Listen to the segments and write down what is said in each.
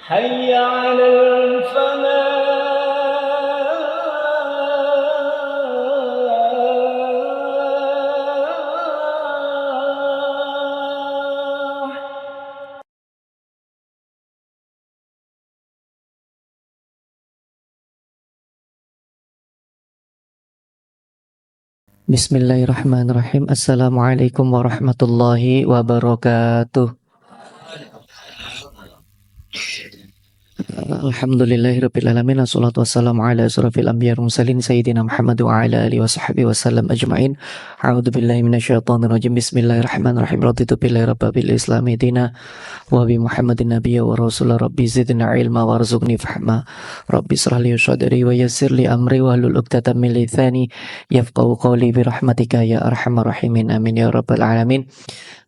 حي على الفلاح. Bismillahirrahmanirrahim. Assalamualaikum warahmatullahi wabarakatuh. Alhamdulillahirabbil alamin. Wassalatu wassalamu ala asyrafil anbiya'i wal mursalin sayyidina Muhammad wa ala alihi washabbihi wasallam ajma'in. A'udzu billahi minasyaitonir rajim. Bismillahirrahmanirrahim. Raditu billahi rabbil islami dina wa bi Muhammadin nabiyya wa rasulah. Rabbi zidna ilma warzuqni fahma. Rabbi israh li sadri wa yassir li amri wahlul 'uqdatam min lisani yafqahu qawli bi rahmatika ya arhamar rahimin. Amin ya rabbal alamin.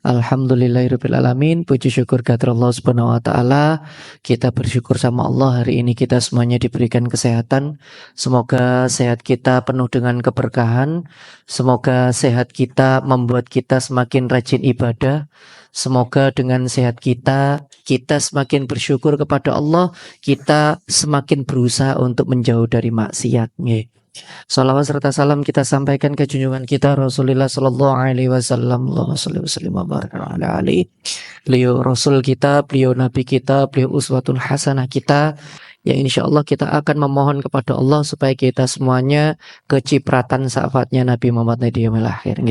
Alhamdulillahirabbil alamin. Puji syukur kehadirat Allah Subhanahu wa taala. Kita bersyukur sama Allah, hari ini kita semuanya diberikan kesehatan. Semoga sehat kita penuh dengan keberkahan. Semoga sehat kita membuat kita semakin rajin ibadah. Semoga dengan sehat kita semakin bersyukur kepada Allah. Kita semakin berusaha untuk menjauh dari maksiat. Salawat serta salam kita sampaikan ke junjungan kita Rasulullah Sallallahu Alaihi Wasallam. Allahumma sholli wa sallim wa barik ala alihi. Beliau Rasul kita, beliau Nabi kita, beliau uswatun hasanah kita. Yang insya Allah kita akan memohon kepada Allah supaya kita semuanya kecipratan syafaatnya Nabi Muhammad di yaumil akhir.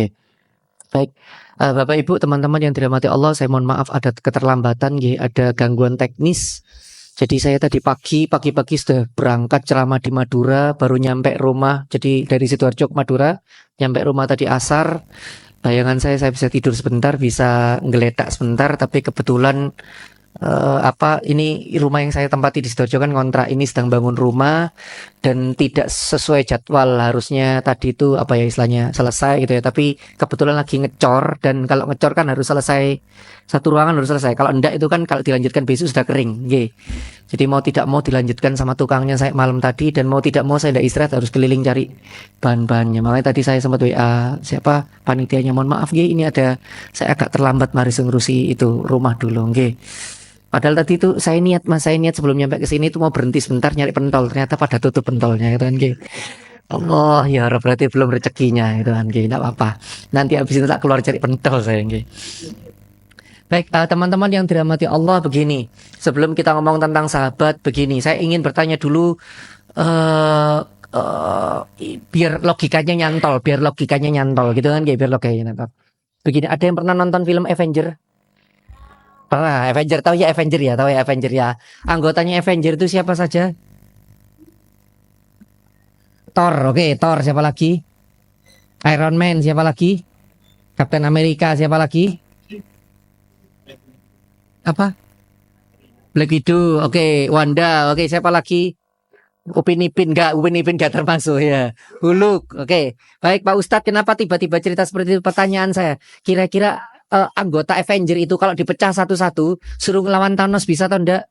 Baik, Bapak Ibu teman-teman yang dirahmati Allah, saya mohon maaf ada keterlambatan, ada gangguan teknis. Jadi saya tadi pagi-pagi sudah berangkat ceramah di Madura, baru nyampe rumah. Jadi dari Sidoarjo ke Madura, nyampe rumah tadi asar. Bayangan saya bisa tidur sebentar, bisa ngeletak sebentar, tapi kebetulan ini rumah yang saya tempati di Sidoarjo kan kontrak ini sedang bangun rumah dan tidak sesuai jadwal, harusnya tadi itu istilahnya selesai gitu ya, tapi kebetulan lagi ngecor, dan kalau ngecor kan harus selesai satu ruangan, harus selesai. Kalau enggak itu kan kalau dilanjutkan besok sudah kering. Jadi mau tidak mau dilanjutkan sama tukangnya saya malam tadi, dan mau tidak mau saya tidak istirahat, harus keliling cari bahan-bahannya. Makanya tadi saya sempat WA panitianya, mohon maaf ini ada saya agak terlambat, mari ngurusi itu rumah dulu. Padahal tadi itu saya niat sebelum nyampe ke sini itu mau berhenti sebentar nyari pentol, ternyata pada tutup pentolnya gitu kan. Allah ya Rabb, berarti belum rezekinya itu kan. Enggak apa-apa. Nanti habis itu tak keluar cari pentol saya. Baik, teman-teman yang dirahmati Allah, begini. Sebelum kita ngomong tentang sahabat, begini, saya ingin bertanya dulu biar logikanya nyantol gitu kan, biar logikanya nyantol. Begini, ada yang pernah nonton film Avenger? Pernah, Avenger, tahu ya Avenger ya. Anggotanya Avenger itu siapa saja? Thor, oke, Thor, siapa lagi? Iron Man, siapa lagi? Captain America, siapa lagi? Apa? Black Widow, oke, Wanda, oke, siapa lagi? Upin Ipin gak termasuk ya. Huluk, oke. Baik Pak Ustadz, kenapa tiba-tiba cerita seperti itu? Pertanyaan saya, kira-kira anggota Avenger itu kalau dipecah satu-satu suruh ngelawan Thanos bisa atau enggak?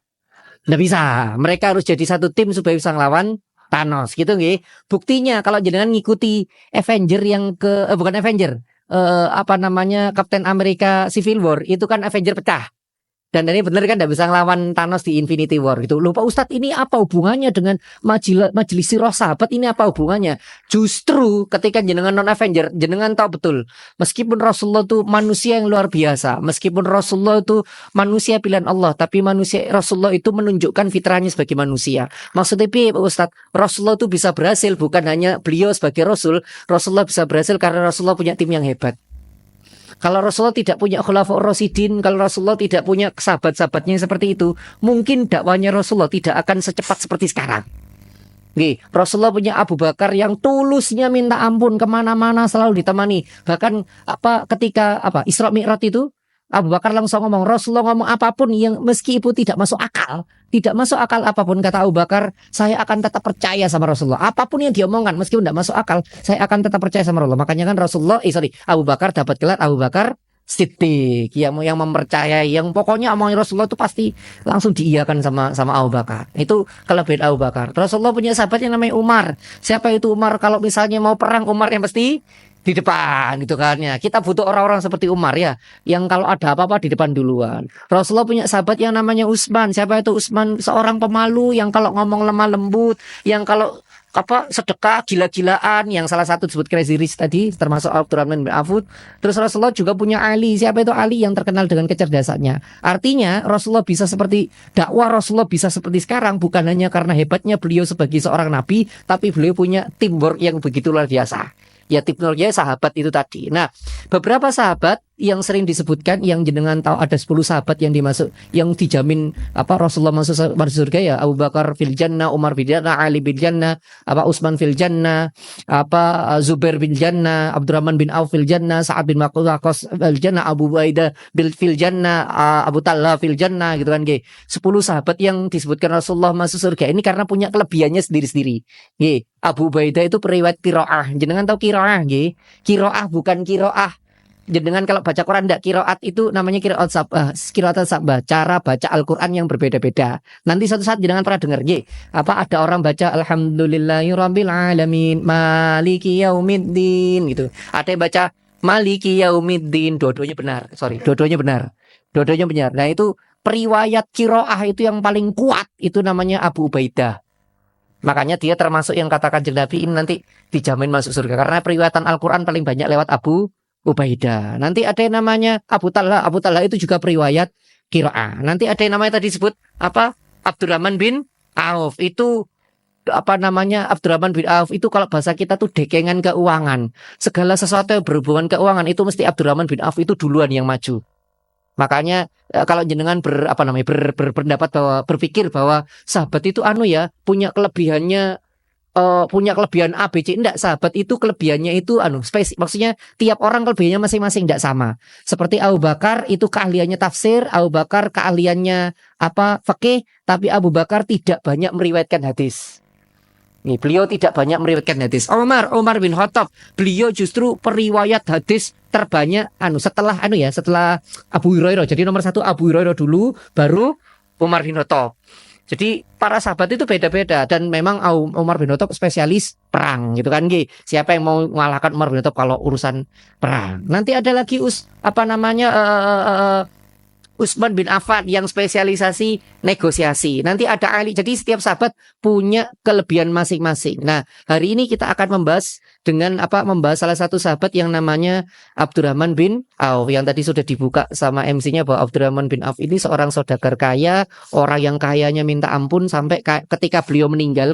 Enggak bisa. Mereka harus jadi satu tim supaya bisa ngelawan Thanos gitu nggih. Buktinya kalau jenengan ngikuti Avenger yang bukan Avenger, Captain America Civil War, itu kan Avenger pecah. Dan ini benar kan tidak bisa ngelawan Thanos di Infinity War gitu. Loh Pak Ustadz, ini apa hubungannya dengan majelis roh sahabat, ini apa hubungannya? Justru ketika jenengan non Avenger, jenengan tahu betul, meskipun Rasulullah itu manusia yang luar biasa, meskipun Rasulullah itu manusia pilihan Allah, tapi Rasulullah itu menunjukkan fitrahnya sebagai manusia. Maksudnya Pak Ustadz, Rasulullah itu bisa berhasil bukan hanya beliau sebagai Rasul, Rasulullah bisa berhasil karena Rasulullah punya tim yang hebat. Kalau Rasulullah tidak punya khulafaur rasyidin, kalau Rasulullah tidak punya sahabat-sahabatnya seperti itu, mungkin dakwahnya Rasulullah tidak akan secepat seperti sekarang. Rasulullah punya Abu Bakar yang tulusnya minta ampun, kemana-mana selalu ditemani. Bahkan ketika Isra Mi'raj itu, Abu Bakar langsung ngomong, Rasulullah ngomong apapun yang meskipun tidak masuk akal apapun, kata Abu Bakar, saya akan tetap percaya sama Rasulullah. Apapun yang dia omongkan meskipun tidak masuk akal, saya akan tetap percaya sama Rasulullah. Makanya kan Abu Bakar dapat gelar Abu Bakar Siddiq, yang mempercayai, yang pokoknya omongin Rasulullah itu pasti langsung diiyakan sama Abu Bakar. Itu kelebihan Abu Bakar. Rasulullah punya sahabat yang namanya Umar. Siapa itu Umar? Kalau misalnya mau perang, Umar yang pasti di depan gitu kan ya. Kita butuh orang-orang seperti Umar ya, yang kalau ada apa-apa di depan duluan. Rasulullah punya sahabat yang namanya Utsman. Siapa itu Utsman? Seorang pemalu yang kalau ngomong lemah lembut, yang kalau apa sedekah gila-gilaan, yang salah satu disebut crazy rich tadi termasuk Abdurrahman bin Auf. Terus Rasulullah juga punya Ali. Siapa itu Ali? Yang terkenal dengan kecerdasannya. Artinya Rasulullah bisa seperti dakwah, Rasulullah bisa seperti sekarang bukan hanya karena hebatnya beliau sebagai seorang nabi, tapi beliau punya teamwork yang begitu luar biasa. Ya teamworknya sahabat itu tadi. Nah, beberapa sahabat yang sering disebutkan, yang jenengan tahu ada 10 sahabat yang dijamin apa Rasulullah masuk surga ya. Abu Bakar fil jannah, Umar fil jannah, Ali fil jannah, apa Utsman fil jannah, apa Zubair fil jannah, Abdurrahman bin Auf fil jannah, Sa'ad bin Waqqas fil jannah, Abu Ubaidah fil jannah, Abu Talha fil jannah gitu kan nggih. 10 sahabat yang disebutkan Rasulullah masuk surga ini karena punya kelebihannya sendiri-sendiri. Nggih. Abu Ubaidah itu periwayat qiraah. Jenengan tahu qiraah nggih? Qiraah bukan qiraah. Jenengan kalau baca Quran enggak, qiraat itu namanya qiraat sabah, cara baca Al-Qur'an yang berbeda-beda. Nanti suatu saat jenengan pernah dengar nggih, apa ada orang baca alhamdulillahirabbil alamin maliki yaumiddin gitu. Ada yang baca maliki yaumiddin, dua-duanya benar. Dua-duanya benar. Nah, itu periwayat qiraah itu yang paling kuat itu namanya Abu Ubaidah. Makanya dia termasuk yang katakan Nabi ini nanti dijamin masuk surga karena periwayatan Al-Qur'an paling banyak lewat Abu Ubaidah. Nanti ada yang namanya Abu Talha. Abu Talha itu juga periwayat qiraah. Nanti ada yang namanya tadi disebut apa? Abdurrahman bin Auf. Itu apa namanya? Abdurrahman bin Auf itu kalau bahasa kita tuh dekengan keuangan. Segala sesuatu yang berhubungan keuangan itu mesti Abdurrahman bin Auf itu duluan yang maju. Makanya kalau jenengan berpendapat bahwa berpikir bahwa sahabat itu punya kelebihannya, punya kelebihan A, B, C. Enggak, sahabat itu kelebihannya itu maksudnya tiap orang kelebihannya masing-masing enggak sama. Seperti Abu Bakar itu keahliannya tafsir, Abu Bakar keahliannya fikih, tapi Abu Bakar tidak banyak meriwayatkan hadis. Nih, beliau tidak banyak meriwayatkan hadis. Umar bin Khattab, beliau justru periwayat hadis terbanyak setelah Abu Hurairah. Jadi nomor 1 Abu Hurairah dulu, baru Umar bin Khattab. Jadi para sahabat itu beda-beda dan memang Umar bin Khattab spesialis perang gitu kan nggih. Siapa yang mau mengalahkan Umar bin Khattab kalau urusan perang. Nanti ada lagi Utsman bin Affan yang spesialisasi negosiasi. Nanti ada Ali. Jadi setiap sahabat punya kelebihan masing-masing. Nah, hari ini kita akan membahas salah satu sahabat yang namanya Abdurrahman bin Auf, yang tadi sudah dibuka sama MC-nya bahwa Abdurrahman bin Auf ini seorang saudagar kaya, orang yang kayanya minta ampun sampai ketika beliau meninggal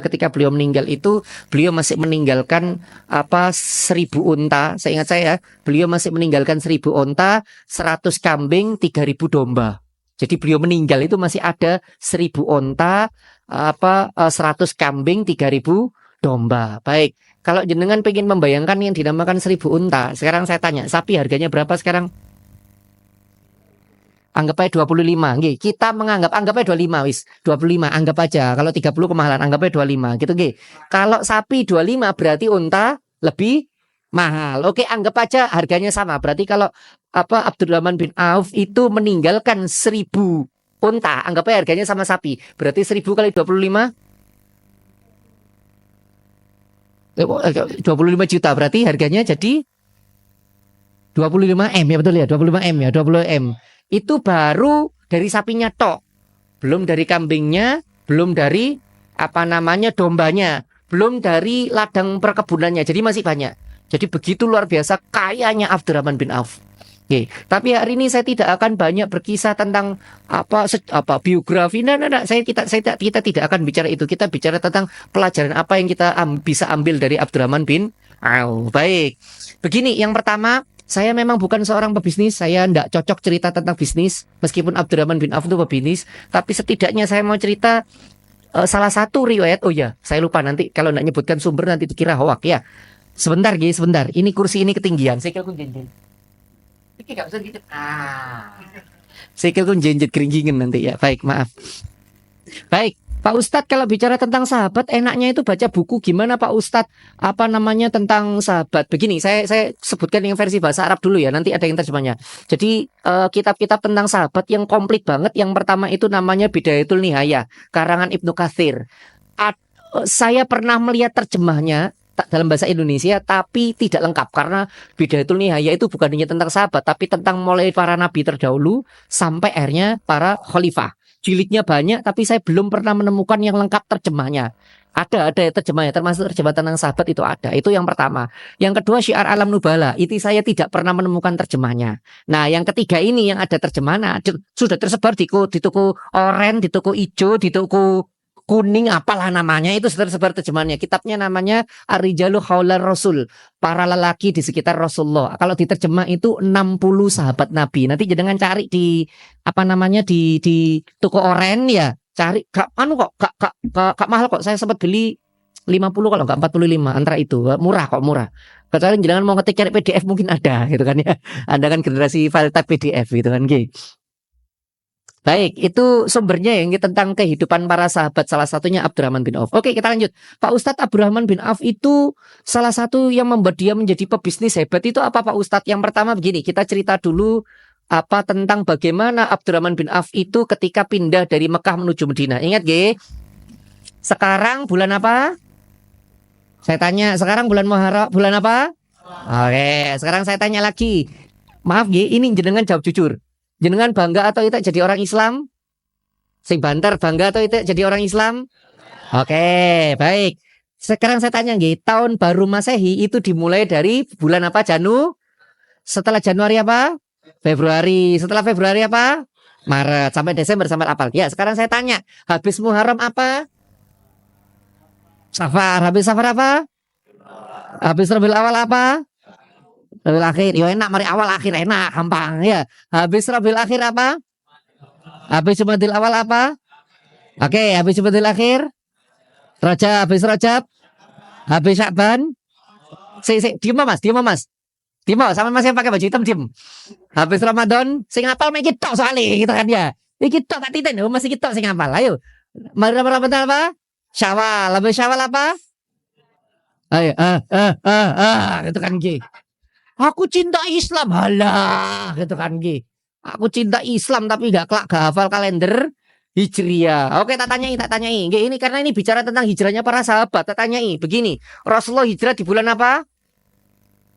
itu beliau masih meninggalkan 1000 unta. Seingat saya, beliau masih meninggalkan 1000 unta, 100 kambing, 3000 domba. Jadi beliau meninggal itu masih ada 1000 unta, 100 kambing, 3000 domba. Baik. Kalau jenengan pengen membayangkan yang dinamakan 1000 unta, sekarang saya tanya, sapi harganya berapa sekarang? Anggap aja 25, nggih. Kita anggap aja 25 wis. 25 anggap aja. Kalau 30 kemahalan, anggap aja 25 gitu nggih. Kalau sapi 25 berarti unta lebih mahal. Oke, anggap aja harganya sama. Berarti kalau Abdurrahman bin Auf itu meninggalkan 1000 unta, anggap aja harganya sama sapi. Berarti 1000 kali 25 25 juta, berarti harganya jadi 25 M ya, betul ya, 25 M ya, 20 M. Itu baru dari sapinya tok. Belum dari kambingnya, belum dari dombanya, belum dari ladang perkebunannya. Jadi masih banyak. Jadi begitu luar biasa kayanya Abdurrahman bin Auf. Oke, tapi hari ini saya tidak akan banyak berkisah tentang biografi. Kita tidak akan bicara itu. Kita bicara tentang pelajaran apa yang kita bisa ambil dari Abdurrahman bin Auf. Baik. Begini, yang pertama, saya memang bukan seorang pebisnis. Saya tidak cocok cerita tentang bisnis, meskipun Abdurrahman bin Auf itu pebisnis. Tapi setidaknya saya mau cerita salah satu riwayat. Oh ya, saya lupa nanti kalau tidak nyebutkan sumber nanti dikira hoak ya. Sebentar. Ini kursi ini ketinggian. Saya kira gak usah gitu. Saya kira jenjet keringgingan nanti ya. Baik, maaf. Baik, Pak Ustadz, kalau bicara tentang sahabat, enaknya itu baca buku gimana Pak Ustadz? Tentang sahabat. Begini, saya sebutkan yang versi bahasa Arab dulu ya. Nanti ada yang terjemahnya. Jadi kitab-kitab tentang sahabat yang komplit banget. Yang pertama itu namanya Bidayatul Nihayah, karangan Ibnu Katsir. Saya pernah melihat terjemahnya dalam bahasa Indonesia tapi tidak lengkap karena Bidayatul Nihaya itu bukan hanya tentang sahabat tapi tentang mulai para nabi terdahulu sampai akhirnya para khalifah. Jilidnya banyak tapi saya belum pernah menemukan yang lengkap terjemahnya. Ada terjemahnya termasuk terjemah tentang sahabat itu ada. Itu yang pertama. Yang kedua Syiar Alam Nubala, itu saya tidak pernah menemukan terjemahnya. Nah, yang ketiga ini yang ada terjemahan sudah tersebar di toko oren, di toko ijo, di toko kuning apalah namanya itu sudah tersebar terjemahannya. Kitabnya namanya Ar-Rijalu Haular Rasul, para lelaki di sekitar Rasulullah. Kalau diterjemah itu 60 sahabat Nabi. Nanti jangan cari di apa namanya di toko oren ya. Cari gak mahal kok. Saya sempat beli 50 kalau enggak 45 antara itu. Murah kok, murah. Kecuali jangan mau ngetik cari PDF mungkin ada gitu kan ya. Anda kan generasi file type PDF gitu kan gitu. Baik, itu sumbernya yang tentang kehidupan para sahabat, salah satunya Abdurrahman bin Auf. Oke, kita lanjut. Pak Ustadz, Abdurrahman bin Auf itu salah satu yang membuat dia menjadi pebisnis hebat itu apa Pak Ustadz? Yang pertama begini, kita cerita dulu apa tentang bagaimana Abdurrahman bin Auf itu ketika pindah dari Mekah menuju Madinah. Ingat gak? Sekarang bulan apa? Saya tanya, sekarang bulan Muharram, bulan apa? Oke, sekarang saya tanya lagi. Maaf gak, ini jenengan jawab jujur. Jenengan bangga atau tidak jadi orang Islam? Sing banter bangga atau tidak jadi orang Islam? Oke, baik. Sekarang saya tanya nggih, tahun baru Masehi itu dimulai dari bulan apa? Setelah Januari apa? Februari. Setelah Februari apa? Maret. Sampai Desember sampai apal. Ya, sekarang saya tanya, habis Muharram apa? Safar. Habis Safar apa? Habis Rabiul Awal apa? Rabiul Akhir. Yo enak, mari awal akhir enak, gampang ya. Habis Rabiul Akhir apa? Habis Jumadil Awal apa? Oke, habis Jumadil Akhir. Rajab, habis Rajab. Habis Sya'ban. Diem Mas. Diem sama Mas yang pakai baju hitam diem. Habis Ramadan, sing ngapal mek kita soalnya gitu kan ya. Iki tok tak titen, masih kita sing ngapal. Ayo. Mari Ramadan apa? Syawal. Habis Syawal apa? Ayo, gitu kan Ki. Aku cinta Islam, halah, gitu kan Ki. Aku cinta Islam tapi gak hafal kalender Hijriah. Oke, tak tanyai. Nggih, ini karena ini bicara tentang hijrahnya para sahabat. Tak tanyai. Begini, Rasulullah hijrah di bulan apa?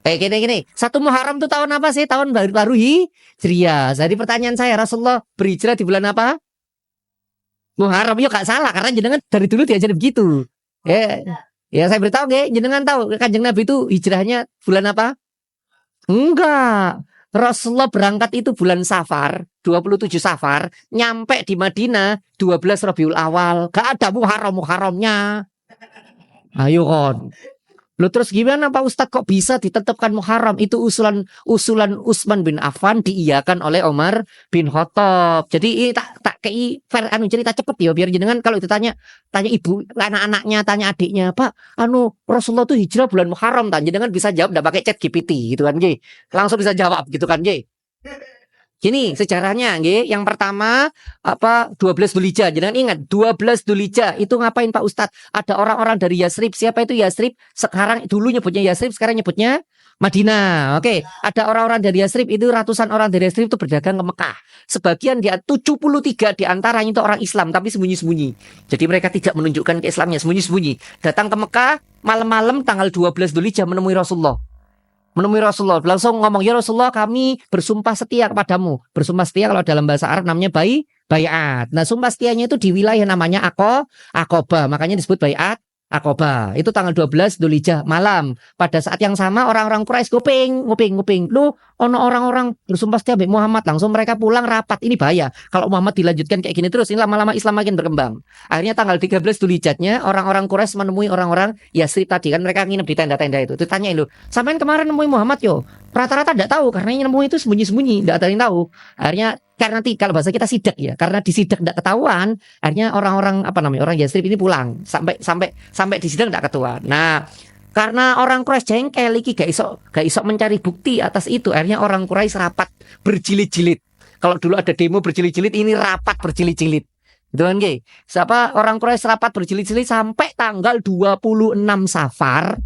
Gini. 1 Muharram itu tahun apa sih? Tahun baru Hijriah. Jadi pertanyaan saya, Rasulullah berhijrah di bulan apa? Muharram. Yuk gak salah karena jenengan dari dulu diajarin begitu. Ya saya beritahu nggih, jenengan tahu Kanjeng Nabi itu hijrahnya bulan apa? Enggak. Rasulullah berangkat itu bulan Safar, 27 Safar, nyampe di Madinah 12 Rabiul Awal. Gak ada Muharramnya. Ayo kon. Loh terus gimana Pak Ustadz kok bisa ditetapkan Muharram? Itu usulan Utsman bin Affan diiyakan oleh Umar bin Khattab. Jadi ini tak kei cerita cepet ya biar jenengan kalau ditanya ibu, anak-anaknya, tanya adiknya, Pak, Rasulullah tuh hijrah bulan Muharram tan. Jenengan bisa jawab enggak pakai chat GPT gitu kan, nggih. Langsung bisa jawab gitu kan, nggih. Gini sejarahnya nggih, yang pertama 12 Dzulhijjah. Jangan ingat 12 Dzulhijjah itu ngapain Pak Ustadz? Ada orang-orang dari Yasrib. Siapa itu Yasrib? Sekarang dulu nyebutnya Yasrib, sekarang nyebutnya Madinah. Oke, ada orang-orang dari Yasrib itu ratusan orang dari Yasrib itu berdagang ke Mekah. Sebagian 73 di antaranya itu orang Islam tapi sembunyi-sembunyi. Jadi mereka tidak menunjukkan keislamannya, sembunyi-sembunyi. Datang ke Mekah malam-malam tanggal 12 Dzulhijjah menemui Rasulullah. Langsung ngomong, ya Rasulullah kami bersumpah setia kepadamu. Bersumpah setia kalau dalam bahasa Arab namanya bai'at. Nah sumpah setianya itu di wilayah namanya Aqabah. Makanya disebut bai'at Aqabah. Itu tanggal 12 Dzulhijjah malam. Pada saat yang sama orang-orang Quraisy nguping. Lu ono orang-orang bersumpah setia Nabi Muhammad. Langsung mereka pulang rapat. Ini bahaya. Kalau Muhammad dilanjutkan kayak gini terus, ini lama-lama Islam makin berkembang. Akhirnya tanggal 13 Dzulhijjahnya orang-orang Quraisy menemui orang-orang Yasrib tadi kan, mereka nginep di tenda-tenda itu. Ditanyain lu, sampean kemarin nemuin Muhammad yo? Rata-rata tidak tahu karena yang nemuin itu sembunyi-sembunyi, tidak ada yang tahu. Akhirnya karena nanti kalau bahasa kita sidak ya, karena di sidak tidak ketahuan, akhirnya orang-orang orang Yasrib ini pulang sampai di sidak tidak ketahuan. Nah, karena orang Quraisy jengkel iki gak iso mencari bukti atas itu, akhirnya orang Quraisy rapat berjilid-jilid. Kalau dulu ada demo berjilid-jilid, ini rapat berjilid-jilid. Gitu kan nggih? Orang Quraisy rapat berjilid-jilid sampai tanggal 26 Safar.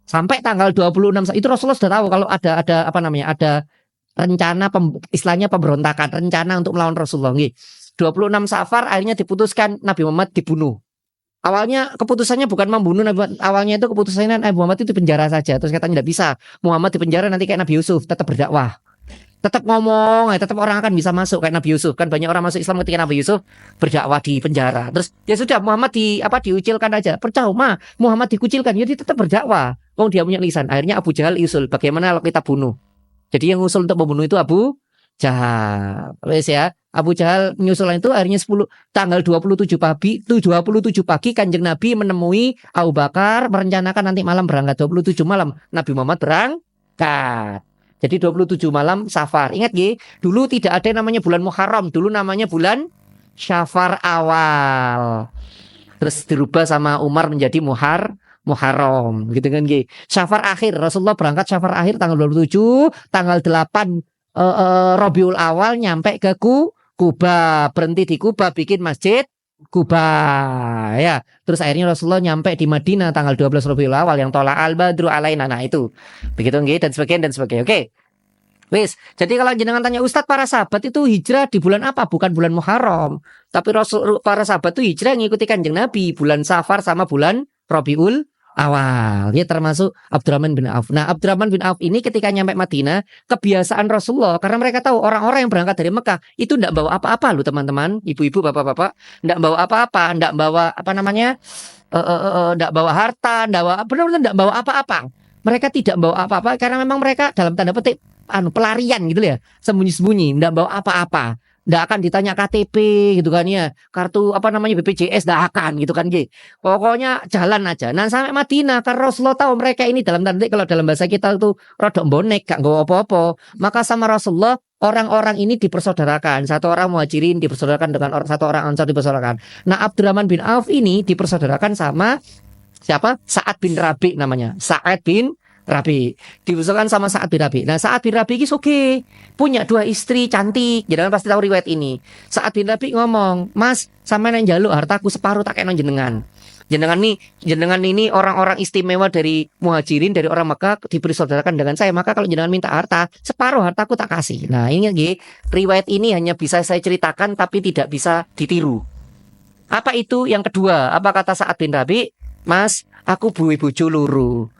Sampai tanggal 26 itu Rasulullah sudah tahu kalau ada rencana istilahnya pemberontakan, rencana untuk melawan Rasulullah nggih. 26 Safar akhirnya diputuskan Nabi Muhammad dibunuh. Awalnya keputusannya bukan membunuh Nabi Muhammad. Awalnya itu keputusannya Nabi Muhammad itu penjara saja. Terus katanya tidak bisa. Muhammad di penjara nanti kayak Nabi Yusuf, tetap berdakwah. Tetap ngomong, tetap orang akan bisa masuk kayak Nabi Yusuf. Kan banyak orang masuk Islam ketika Nabi Yusuf berdakwah di penjara. Terus ya sudah Muhammad diucilkan aja. Percuma Muhammad dikucilkan, jadi tetap berdakwah. Dia punya lisan. Akhirnya Abu Jahal usul, bagaimana kalau kita bunuh? Jadi yang usul untuk membunuh itu Abu Jahal. Wes ya. Abu Jahal nyusul itu akhirnya tanggal 27 pagi Kanjeng Nabi menemui Abu Bakar merencanakan nanti malam berangkat 27 malam Nabi Muhammad berangkat. Jadi 27 malam Safar. Ingat nggih, dulu tidak ada yang namanya bulan Muharram, dulu namanya bulan Syafar awal. Terus dirubah sama Umar menjadi Muharram, gitu kan nggih. Syafar akhir, Rasulullah berangkat Syafar akhir tanggal 27, tanggal 8 Rabiul Awal nyampe ke Kuba, berhenti di Kuba bikin masjid Kuba ya. Terus akhirnya Rasulullah nyampe di Madinah tanggal 12 Rabiul Awal yang tola al-badru alaina. Nah itu. Begitu nggih dan sebagainya. Oke. Wis, jadi kalau jenengan tanya Ustadz, para sahabat itu hijrah di bulan apa? Bukan bulan Muharram. Tapi para sahabat itu hijrah ngikuti Kanjeng Nabi bulan Safar sama bulan Rabiul Awal. Ya termasuk Abdurrahman bin Auf. Nah, Abdurrahman bin Auf ini ketika nyampe Madinah, kebiasaan Rasulullah karena mereka tahu orang-orang yang berangkat dari Mekah itu enggak bawa apa-apa loh teman-teman, ibu-ibu, bapak-bapak, enggak bawa apa-apa, enggak bawa enggak bawa harta, benar-benar enggak bawa apa-apa. Mereka tidak bawa apa-apa karena memang mereka dalam tanda petik pelarian gitu ya, sembunyi-sembunyi, enggak bawa apa-apa. Nggak akan ditanya KTP gitu kan ya, kartu BPJS nggak akan gitu kan gitu. Pokoknya jalan aja. Nah sampai Madinah karena Rasulullah tahu mereka ini dalam tanda kalau dalam bahasa kita itu rodok bonek gak nggawa apa-apa. Maka sama Rasulullah orang-orang ini dipersaudarakan. Satu orang Muhajirin dipersaudarakan dengan satu orang Ansar dipersaudarakan. Nah Abdurrahman bin Auf ini dipersaudarakan sama siapa? Sa'ad bin Rabi namanya. Sa'ad bin Rabi diusulkan sama Sa'ad bin Rabi. Nah Sa'ad bin Rabi ini oke, punya 2 istri cantik. Jangan pasti tahu riwayat ini. Sa'ad bin Rabi ngomong, Mas sampeyan njaluk hartaku separuh tak kena jenengan. Jenengan ini orang-orang istimewa dari Muhajirin, dari orang Mekah, dipersaudarakan dengan saya. Maka kalau jenengan minta harta, separuh hartaku tak kasih. Nah ini riwayat ini hanya bisa saya ceritakan tapi tidak bisa ditiru. Apa itu yang kedua? Apa kata Sa'ad bin Rabi? Mas, aku buwe bojo loro.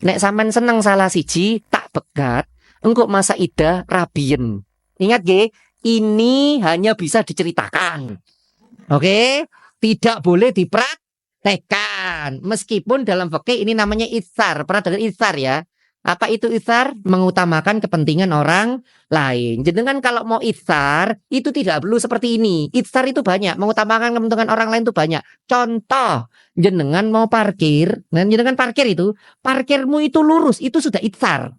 Nek sampean seneng salah siji tak begat, engkau masa idah rabien. Ingat ge, ini hanya bisa diceritakan. Oke, tidak boleh dipraktekkan. Meskipun dalam fikih ini namanya itsar. Pernah dengar itsar ya? Apa itu itsar? Mengutamakan kepentingan orang lain. Jenengan kalau mau itsar itu tidak perlu seperti ini. Itsar itu banyak, mengutamakan kepentingan orang lain itu banyak. Contoh, jenengan mau parkir, dan jenengan parkir itu, parkirmu itu lurus, itu sudah itsar.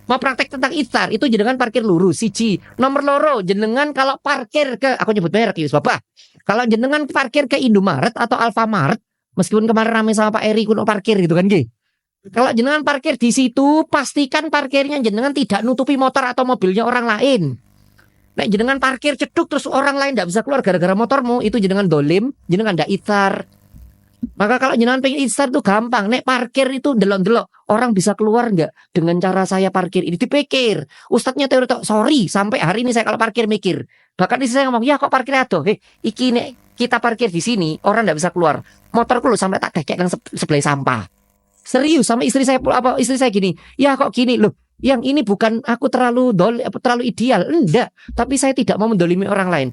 Mau praktek tentang itsar, itu jenengan parkir lurus. Siji, nomor loro, jenengan kalau parkir ke, aku nyebut merek ya Bapak. Kalau jenengan parkir ke Indomaret atau Alfamart, meskipun kemarin rame sama Pak Eri kuno parkir gitu kan nggih. Kalau jenengan parkir di situ, pastikan parkirnya jenengan tidak nutupi motor atau mobilnya orang lain. Nek jenengan parkir ceduk terus orang lain tidak bisa keluar gara-gara motormu, itu jenengan dolim, jenengan ndak itsar. Maka kalau jenengan pengen itsar itu gampang. Nek parkir itu delok-delok, orang bisa keluar nggak dengan cara saya parkir ini, dipikir. Ustadznya teori sorry, sampai hari ini saya kalau parkir mikir. Bahkan istri saya ngomong, ya kok parkir adoh, iki nek kita parkir di sini orang ndak bisa keluar. Motorku lo sampai tak dekek nang sebelah sampah. Serius sama istri saya gini, ya kok gini loh, yang ini bukan aku terlalu ideal, enggak, tapi saya tidak mau mendolimi orang lain.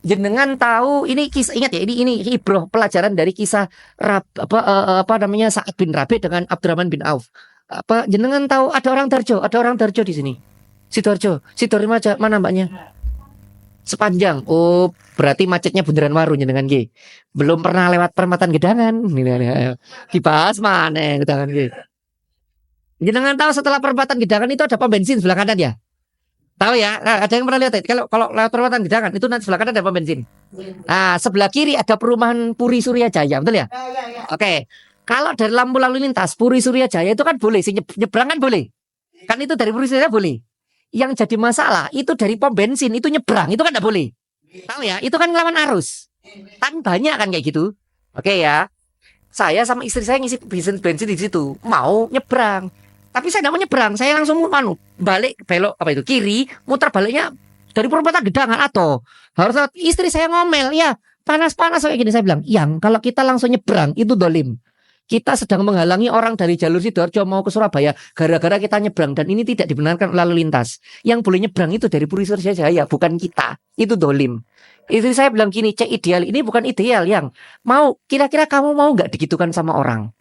Jenengan tahu ini kisah, ingat ya, ini ibroh pelajaran dari kisah Sa'ad bin Rabi dengan Abdurrahman bin Auf. Jenengan tahu ada orang Darjo di sini. Sidoarjo mana mbaknya? Sepanjang. Oh, berarti macetnya bundaran Waru jenengan nggih. Belum pernah lewat perempatan Gedangan. Dibahas mana Gedangan nggih. Jenengan tahu setelah perempatan Gedangan itu ada pom bensin sebelah kanan ya? Tahu ya? Nah, ada yang pernah lihat ya? Kalau lewat perempatan Gedangan itu nanti sebelah kanan ada pom bensin. Nah, sebelah kiri ada perumahan Puri Surya Jaya, betul ya? Oke. Kalau dari lampu lalu lintas Puri Surya Jaya itu kan boleh, nyebrang kan boleh. Kan itu dari Puri Surya boleh. Yang jadi masalah itu dari pom bensin itu nyebrang, itu kan tidak boleh. Tahu ya, itu kan ngelawan arus. Kan banyak kan kayak gitu. Oke ya. Saya sama istri saya ngisi bensin di situ, mau nyebrang. Tapi saya tidak mau nyebrang, saya langsung balik belok kiri, muter baliknya dari perempatan Gedangan atau harus istri saya ngomel, ya panas-panas kayak gini. Saya bilang, yang kalau kita langsung nyebrang itu dolim. Kita sedang menghalangi orang dari jalur Sidoarjo mau ke Surabaya gara-gara kita nyebrang, dan ini tidak dibenarkan lalu lintas. Yang boleh nyebrang itu dari Puri Surjaya, bukan kita. Itu dolim. Itu saya bilang gini, cek ideal ini bukan ideal. Yang mau, kira-kira kamu mau nggak digitukan sama orang?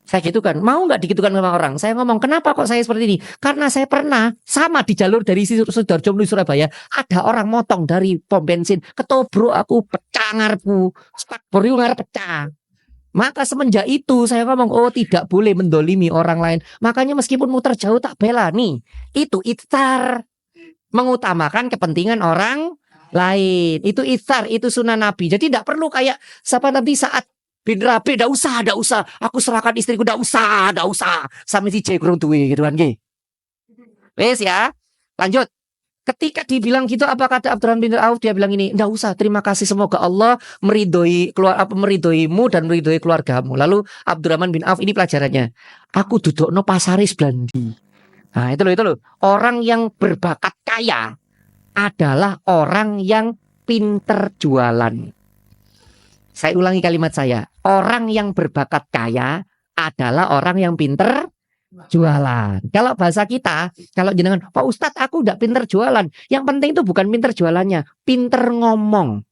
Saya gitukan, mau nggak digitukan sama orang? Saya ngomong, kenapa kok saya seperti ini? Karena saya pernah sama di jalur dari Sidoarjo menuju Surabaya, ada orang motong dari pom bensin, ketobro aku, pecah ngarepku, spakbor itu ngarep pecah. Maka semenjak itu saya ngomong, oh tidak boleh mendolimi orang lain. Makanya meskipun muter jauh tak bela nih. Itu itsar, mengutamakan kepentingan orang lain. Itu itsar, itu sunnah Nabi. Jadi tidak perlu kayak siapa nanti saat bin Rabi, tidak usah. Aku serahkan istriku, tidak usah. Sampai si kurang duwe gitu kan. Wes ya, lanjut. Ketika dibilang gitu, apa kata Abdurrahman bin Auf? Dia bilang ini, enggak usah, terima kasih, semoga Allah meridhoimu dan meridhoi keluargamu. Lalu Abdurrahman bin Auf, ini pelajarannya, aku dudukno pasaris blandi. Nah itu loh. Orang yang berbakat kaya adalah orang yang pinter jualan. Saya ulangi kalimat saya, orang yang berbakat kaya adalah orang yang pinter jualan. Kalau bahasa kita, kalau jenengan, Pak Ustadz aku udah pinter jualan. Yang penting itu bukan pinter jualannya, pinter ngomong.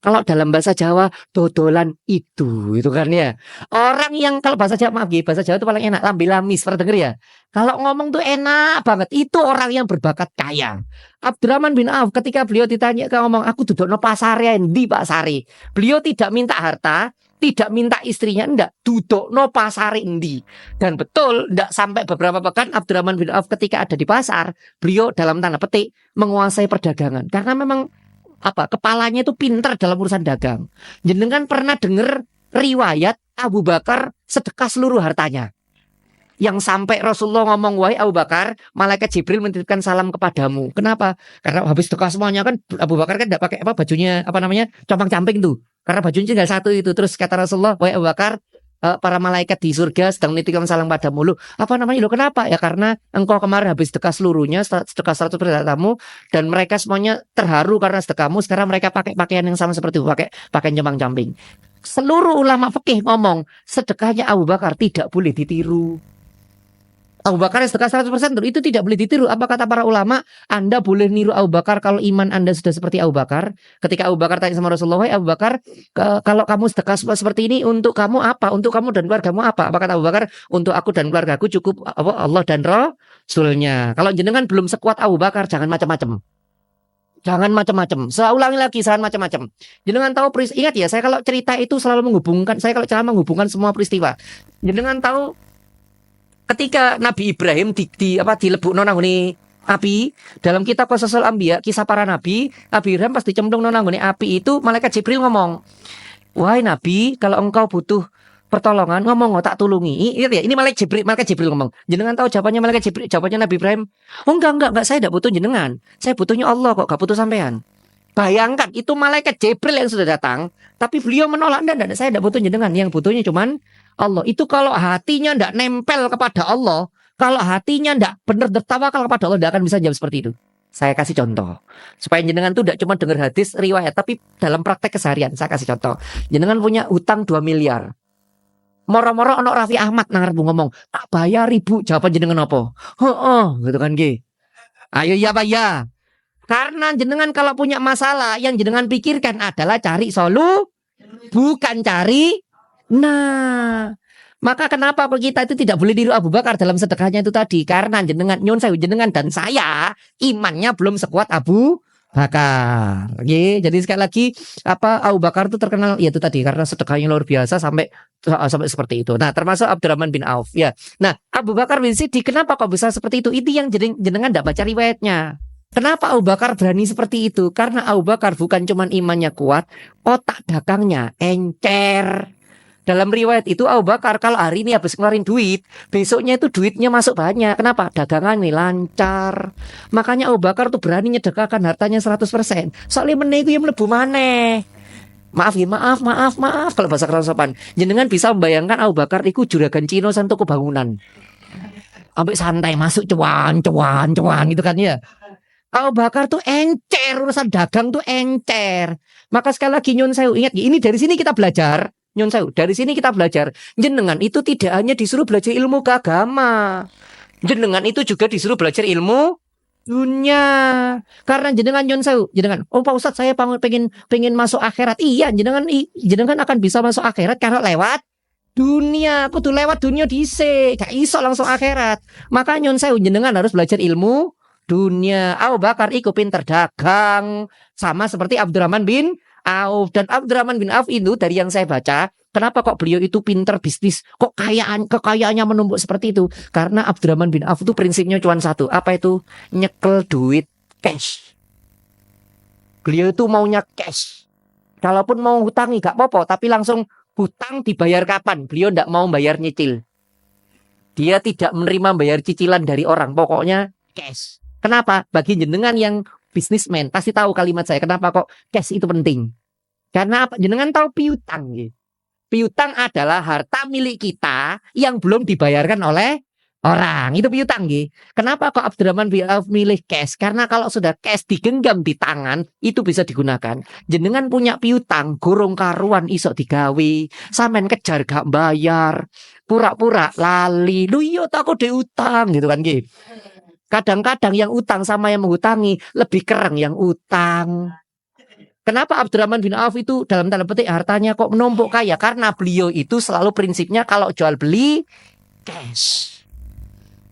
Kalau dalam bahasa Jawa, dodolan itu kan ya. Orang yang kalau bahasa Jawa, maaf ya, bahasa Jawa itu paling enak, lambe lamis, pernah denger ya? Kalau ngomong tuh enak banget, itu orang yang berbakat kaya. Abdurrahman bin Auf ketika beliau ditanya, ngomong, aku duduk no pasare di Pak Sari. Beliau tidak minta harta, tidak minta istrinya, enggak, duduk no pasar indi. Dan betul, enggak sampai beberapa pekan Abdurrahman bin Auf ketika ada di pasar, beliau dalam tanda petik menguasai perdagangan. Karena memang kepalanya itu pinter dalam urusan dagang. Jenengan pernah dengar riwayat Abu Bakar sedekah seluruh hartanya? Yang sampai Rasulullah ngomong, wahai Abu Bakar, malaikat Jibril menitipkan salam kepadamu. Kenapa? Karena habis sedekah semuanya kan Abu Bakar kan enggak pakai bajunya compang-camping tuh. Karena bajunya tinggal satu itu. Terus kata Rasulullah, wahai Abu Bakar, para malaikat di surga sedang menitipkan salam padamu. Lu kenapa? Ya karena engkau kemarin habis sedekah seluruhnya, sedekah 100% hartamu, dan mereka semuanya terharu karena sedekahmu. Sekarang mereka pakai pakaian yang sama seperti itu, pakai pakaian compang-camping. Seluruh ulama fikih ngomong, sedekahnya Abu Bakar tidak boleh ditiru. Abu Bakar sedekah 100% itu tidak boleh ditiru. Apa kata para ulama? Anda boleh niru Abu Bakar kalau iman Anda sudah seperti Abu Bakar. Ketika Abu Bakar tanya sama Rasulullah, Abu Bakar, kalau kamu sedekah seperti ini, untuk kamu apa? Untuk kamu dan keluargamu apa? Apa kata Abu Bakar? Untuk aku dan keluargaku cukup Allah dan Rasulnya. Kalau jenengan belum sekuat Abu Bakar, jangan macam-macam. Jangan macam-macam. Saya ulangi lagi, jangan macam-macam. Jenengan tahu ingat ya, saya kalau cerita itu selalu menghubungkan, saya kalau ceramah menghubungkan semua peristiwa. Jenengan tahu ketika Nabi Ibrahim dilebokno nang ngene api, dalam kitab Qasasul Anbiya, kisah para nabi, Nabi Ibrahim pas dicemplungno nang ngene api itu, malaikat Jibril ngomong, "Wahai Nabi, kalau engkau butuh pertolongan, ngomong tak tulungi." Ingat ya, ini malaikat Jibril ngomong. Jenengan tahu jawabannya malaikat Jibril, jawabannya Nabi Ibrahim, "Oh enggak, saya tidak butuh jenengan. Saya butuhnya Allah kok, gak butuh sampean." Bayangkan, itu malaikat Jibril yang sudah datang, tapi beliau menolak, enggak, saya tidak butuh jenengan, yang butuhnya cuman Allah. Itu kalau hatinya tidak nempel kepada Allah, kalau hatinya tidak benar bertawakal kepada Allah, tidak akan bisa jawab seperti itu. Saya kasih contoh supaya jenengan tuh tidak cuma dengar hadis riwayat, tapi dalam praktek keseharian. Saya kasih contoh. Jenengan punya utang 2 miliar. Moro-moro ono Raffi Ahmad nang ngarep ngomong, "Tak bayar 1.000." Jawaban jenengan apa? Heeh, gitu kan nggih. Ayo ya Pak ya. Karena jenengan kalau punya masalah, yang jenengan pikirkan adalah cari bukan cari. Nah, maka kenapa kalau kita itu tidak boleh niru Abu Bakar dalam sedekahnya itu tadi? Karena jenengan dan saya imannya belum sekuat Abu Bakar. Oke, jadi sekali lagi Abu Bakar itu terkenal ya itu tadi karena sedekahnya luar biasa sampai seperti itu. Nah, termasuk Abdurrahman bin Auf ya. Nah, Abu Bakar bin Siddiq kenapa kok bisa seperti itu? Itu yang jenengan tidak baca riwayatnya. Kenapa Abu Bakar berani seperti itu? Karena Abu Bakar bukan cuma imannya kuat, otak dagangnya encer. Dalam riwayat itu Abu Bakar kalau hari ini habis ngeluarin duit, besoknya itu duitnya masuk banyak. Kenapa? Dagangan nih lancar. Makanya Abu Bakar tuh berani nyedekahkan hartanya 100%. Soalnya menegu yang mlebu maneh. Maaf kalau bahasa kerosopan. Jenengan bisa membayangkan Abu Bakar itu juragan Cino san toko bangunan. Sampai santai masuk cuan gitu kan ya. Abu Bakar tuh encer, urusan dagang tuh encer. Maka sekali lagi Nyun Sewu, ingat ini dari sini kita belajar. Nyun Sewu, dari sini kita belajar. Jenengan itu tidak hanya disuruh belajar ilmu agama. Jenengan itu juga disuruh belajar ilmu dunia. Karena jenengan Nyun Sewu, jenengan, oh Pak Ustadz saya pengen masuk akhirat. Iya, jenengan akan bisa masuk akhirat karena lewat dunia. Kudu lewat dunia dhisik, gak iso langsung akhirat. Maka Nyun Sewu, jenengan harus belajar ilmu dunia. Abu Bakar iku pinter dagang, sama seperti Abdurrahman bin Auf. Dan Abdurrahman bin Auf itu dari yang saya baca, kenapa kok beliau itu pinter bisnis, kok kekayaannya menumpuk seperti itu? Karena Abdurrahman bin Auf itu prinsipnya cuma satu, apa itu? Nyekel duit cash. Beliau itu maunya cash. Kalaupun mau hutangi gak apa-apa, tapi langsung hutang dibayar kapan? Beliau tidak mau bayar nyicil. Dia tidak menerima bayar cicilan dari orang, pokoknya cash. Kenapa? Bagi jenengan yang bisnismen pasti tahu kalimat saya. Kenapa kok cash itu penting? Karena apa? Jenengan tahu piutang. Piutang adalah harta milik kita yang belum dibayarkan oleh orang. Itu piutang. Kenapa kok Abdurrahman bin Auf milih cash? Karena kalau sudah cash digenggam di tangan, itu bisa digunakan. Jenengan punya piutang, gorong karuan iso digawe, sampean kejar gak bayar, pura-pura lali. Lu iya tak kok diutang gitu kan. Kadang-kadang yang utang sama yang menghutangi lebih keren yang utang. Kenapa Abdurrahman bin Auf itu dalam tanda petik hartanya kok menumpuk kaya? Karena beliau itu selalu prinsipnya kalau jual beli cash.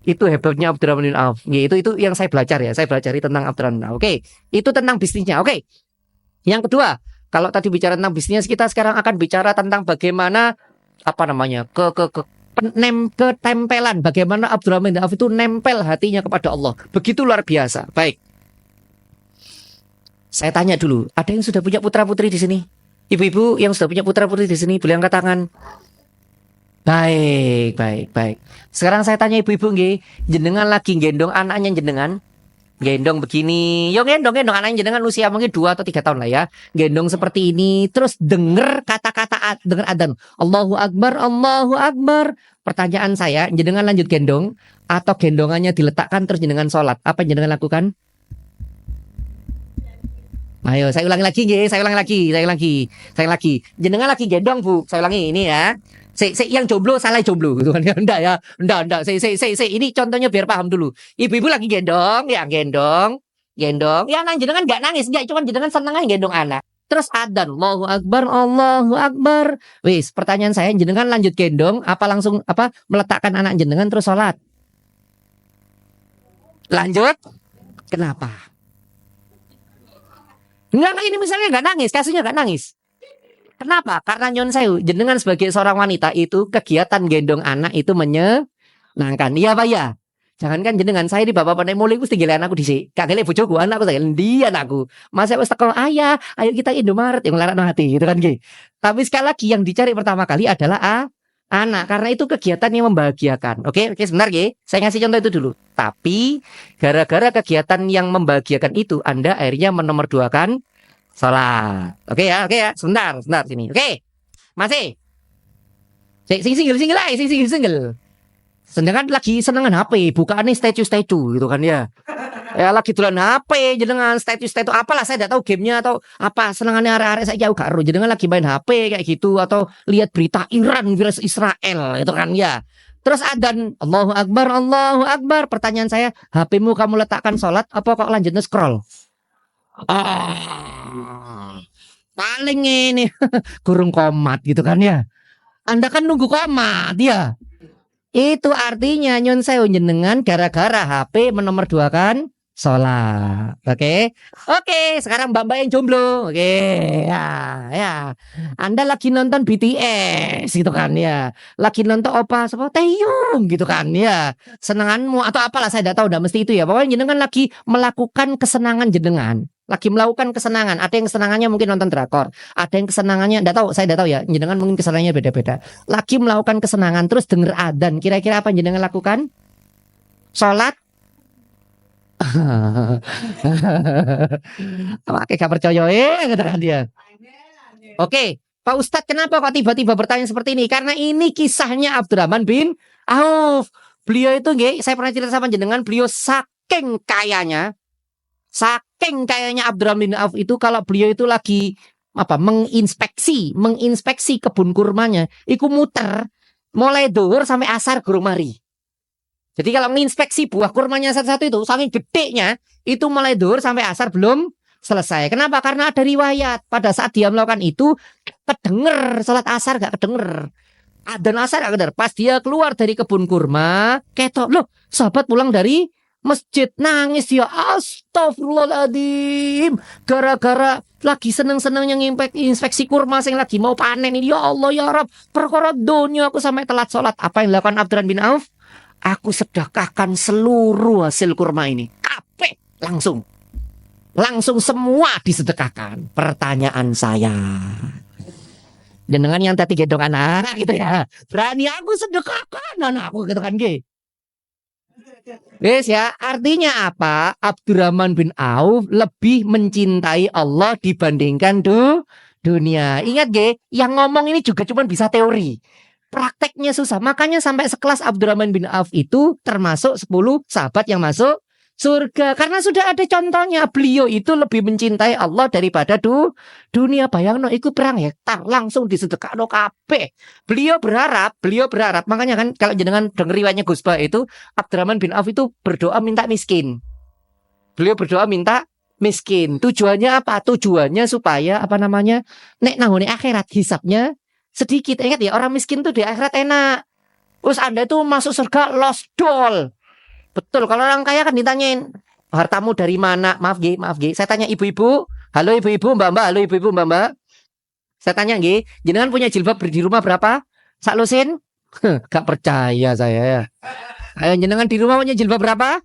Itu hebatnya Abdurrahman bin Auf. Itu yang saya belajar ya. Saya pelajari tentang Abdurrahman bin Auf. Oke, itu tentang bisnisnya. Oke. Yang kedua, kalau tadi bicara tentang bisnis, kita sekarang akan bicara tentang bagaimana ketempelan, bagaimana Abdurrahman bin Auf itu nempel hatinya kepada Allah. Begitu luar biasa. Baik. Saya tanya dulu, ada yang sudah punya putra-putri di sini? Ibu-ibu yang sudah punya putra-putri di sini, boleh angkat tangan. Baik. Sekarang saya tanya ibu-ibu nggih, jenengan lagi gendong anaknya jenengan? Gendong begini, gendong anaknya jenengan usia mungkin 2 atau 3 tahun lah ya. Gendong seperti ini, terus denger kata-kata, denger adzan. Allahu Akbar, Allahu Akbar. Pertanyaan saya, jenengan lanjut gendong atau gendongannya diletakkan terus jenengan sholat? Apa yang jenengan lakukan? Ayo, saya ulangi lagi nggih, saya ulangi lagi. Jenengan lagi gendong, Bu. Saya ulangi ini ya. Yang jomblo salah jomblo gitu kan ya. Enggak ya. Enggak. Ini contohnya biar paham dulu. Ibu-ibu lagi gendong, ya gendong. Ya nang jenengan enggak nangis, enggak cuma jenengan seneng aja gendong anak. Terus adzan, Allahu Akbar, Allahu Akbar. Wis, pertanyaan saya, jenengan lanjut gendong apa langsung meletakkan anak jenengan terus sholat? Lanjut. Kenapa? Enggak, ini misalnya enggak nangis, kasusnya enggak nangis. Kenapa? Karena Nyun Sewu, jenengan sebagai seorang wanita itu kegiatan gendong anak itu menyenangkan. Iya Pak ya. Jangankan jenengan, saya di bapak pandai mulai gus tinggal anakku dhisik. Gak gelek bojoku, anakku saya ndi anakku. Masa wis teko ayah, ayo kita Indomaret yang larakno hati gitu kan nggih. Tapi sekali lagi yang dicari pertama kali adalah anak, karena itu kegiatan yang membahagiakan. Oke, sebentar nggih. Saya ngasih contoh itu dulu. Tapi gara-gara kegiatan yang membahagiakan itu Anda akhirnya menomorduakan sholat. Oke ya. Sebentar sini. Oke. Masih. Single. Sedangkan lagi senengan HP, bukaannya statue gitu kan ya. Ya lagi dolan HP, jenengan statue apalah saya tidak tahu gamenya atau apa, senengannya arek-arek saya jauh gak ero. Jenengan lagi main HP kayak gitu atau lihat berita Iran versus Israel itu kan ya. Terus adzan, Allahu Akbar. Pertanyaan saya, HP-mu kamu letakkan sholat apa kok lanjutnya scroll? Paling ini kurung komat gitu kan ya. Anda kan nunggu komat ya. Itu artinya Nyun Sewu jenengan gara-gara HP menomorduakan sholat. Oke, sekarang mbak-mbak yang jomblo. Oke, ya. Anda lagi nonton BTS gitu kan ya. Lagi nonton opa Taehyung gitu kan ya. Senanganmu atau apalah saya tidak tahu, udah mesti itu ya. Pokoknya jenengan lagi melakukan kesenangan jenengan. Lagi melakukan kesenangan. Ada yang kesenangannya mungkin nonton drakor. Ada yang kesenangannya saya tidak tahu ya. Jenengan mungkin kesenangannya beda-beda. Lagi melakukan kesenangan terus denger adzan. Kira-kira apa yang jenengan lakukan? Sholat. Pakai gak percaya katakan dia. Oke, Pak Ustadz kenapa kok tiba-tiba bertanya seperti ini? Karena ini kisahnya Abdurrahman bin Auf. Beliau itu saya pernah cerita sama jenengan, beliau saking kayanya Abdurrahman bin Auf itu kalau beliau itu lagi menginspeksi kebun kurmanya, iku muter mulai dhuwur sampai asar gurung mari. Jadi kalau menginspeksi buah kurmanya satu-satu itu saking gedenya, itu mulai dhuwur sampai asar belum selesai. Kenapa? Karena ada riwayat pada saat dia melakukan itu kedenger salat asar gak kedenger. Adzan asar gak kedenger. Pas dia keluar dari kebun kurma, ketok loh, sahabat pulang dari masjid nangis dia, astagfirullahaladzim, gara-gara lagi seneng-senengnya inspeksi kurma sing lagi mau panen ini. Ya Allah ya Rabb, perkara dunia aku sampai telat sholat. Apa yang dilakukan Abdurrahman bin Auf? Aku sedekahkan seluruh hasil kurma ini, kabeh langsung semua disedekahkan. Pertanyaan saya, jenengan yang tadi gendong anak gitu ya, berani aku sedekahkan anakku gitu kan nggih. Wes ya, artinya apa? Abdurrahman bin Auf lebih mencintai Allah dibandingkan dunia. Ingat ge, yang ngomong ini juga cuma bisa teori. Prakteknya susah. Makanya sampai sekelas Abdurrahman bin Auf itu termasuk 10 sahabat yang masuk surga. Karena sudah ada contohnya. Beliau itu lebih mencintai Allah daripada dunia. Bayangno iku perang hektar langsung disedekahno kabeh. Beliau berharap. Makanya kan kalau jenengan denger riwayatnya Gus Bah itu, Abdurrahman bin Auf itu berdoa minta miskin. Beliau berdoa minta miskin. Tujuannya apa? Tujuannya supaya nek nanggone akhirat hisabnya sedikit. Ingat ya, orang miskin tuh di akhirat enak. Terus Anda tuh masuk surga lost doll. Betul, kalau orang kaya kan ditanyain, hartamu dari mana? Maaf G. Saya tanya ibu-ibu. Halo ibu-ibu, mbak-mbak. Saya tanya G, jenengan punya jilbab di rumah berapa? Sak lusin? Gak percaya saya ya. Ayo jenengan di rumah punya jilbab berapa?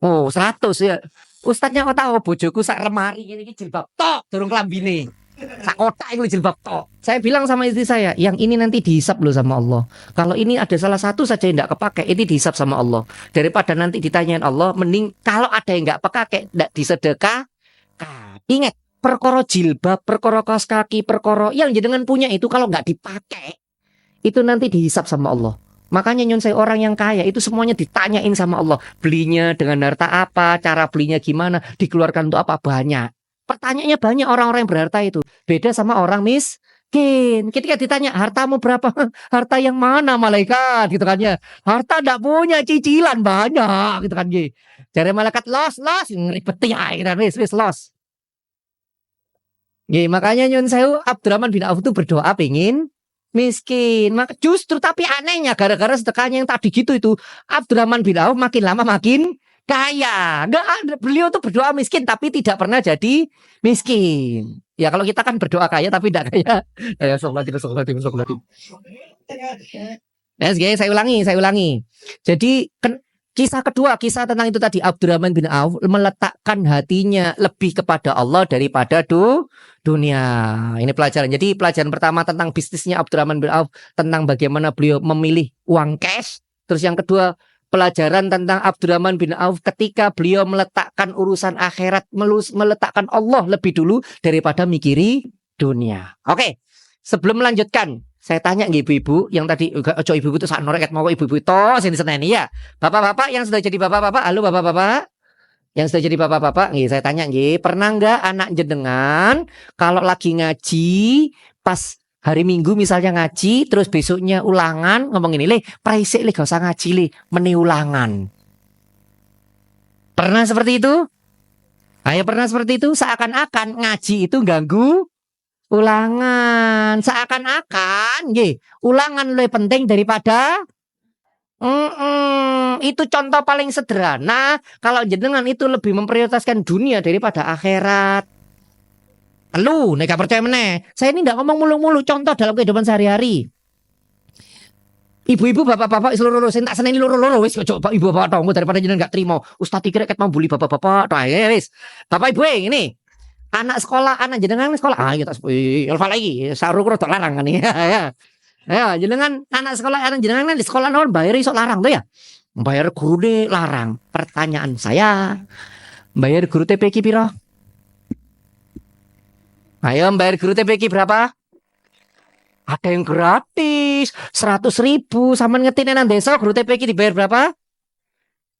Oh, 100 ya. Ustadznya kok tahu bojoku sak lemari ini jilbab tok, durung klambine. Sak kotak itu jilbab tok. Saya bilang sama istri saya, yang ini nanti dihisap loh sama Allah. Kalau ini ada salah satu saja yang tidak kepakai, ini dihisap sama Allah. Daripada nanti ditanyain Allah, mending kalau ada yang nggak kepakai, tidak disedekah. Ingat, perkara jilbab, perkara kaos kaki, perkara yang jenengan punya itu kalau nggak dipakai, itu nanti dihisap sama Allah. Makanya nyun saya orang yang kaya itu semuanya ditanyain sama Allah. Belinya dengan harta apa, cara belinya gimana, dikeluarkan untuk apa, banyak. Pertanyaannya banyak orang-orang yang berharta itu. Beda sama orang miskin. Ketika ditanya hartamu berapa, harta yang mana malaikat gitu kan ya. Harta ndak punya, cicilan banyak gitu kan ya. Cari malaikat los ngeribeti ya gitu, wis los. Ya, makanya nyun sewu Abdurrahman bin Auf itu berdoa pengen miskin. Maka justru tapi anehnya gara-gara sedekahnya yang tadi gitu itu, Abdurrahman bin Auf makin lama makin kaya. Enggak ada, beliau tuh berdoa miskin tapi tidak pernah jadi miskin. Ya kalau kita kan berdoa kaya tapi tidak kaya. Ya sholat. Nah, saya ulangi. Jadi kisah kedua, kisah tentang itu tadi, Abdurrahman bin Auf meletakkan hatinya lebih kepada Allah daripada dunia. Ini pelajaran. Jadi pelajaran pertama tentang bisnisnya Abdurrahman bin Auf, tentang bagaimana beliau memilih uang cash. Terus yang kedua, pelajaran tentang Abdurrahman bin Auf ketika beliau meletakkan urusan akhirat, meletakkan Allah lebih dulu daripada mikiri dunia. Oke, sebelum melanjutkan, saya tanya ibu-ibu yang tadi, ojo ibu-ibu itu saat noreket mau ibu-ibu itu sini seneni ya. Bapak-bapak yang sudah jadi bapak-bapak, halo bapak-bapak. Yang sudah jadi bapak-bapak, saya tanya pernah nggak anak jenengan kalau lagi ngaji pas hari Minggu misalnya ngaji, terus besoknya ulangan, ngomong ini, praisik gak usah ngaji, meni ulangan. Pernah seperti itu? Ayo pernah seperti itu? Seakan-akan ngaji itu ganggu ulangan. Seakan-akan, ulangan lebih penting daripada itu contoh paling sederhana. Kalau jenengan itu lebih memprioritaskan dunia daripada akhirat. Lu, nek gak percaya meneh. Saya ini ndak ngomong mulu-mulu, contoh dalam kehidupan sehari-hari. Ibu-ibu, bapak-bapak seluruh sing tak seneni loro-loro wis coba ibu bapak tonggo daripada jenengan gak terima. Ustaz iki rek mau bully bapak-bapak. Wis. Bapak Ibu ini anak sekolah, anak jenengan sekolah. Kita alfa lagi, saru rada larang kan ya. Ya, jenengan anak sekolah, anak jenengan di sekolah non bayar iso larang tuh ya. Bayar guru larang. Pertanyaan saya, bayar guru TPQ piro? Ayo bayar guru TPQ berapa? Ada yang gratis 100.000. Sama ngetin nang desa guru TPQ dibayar berapa?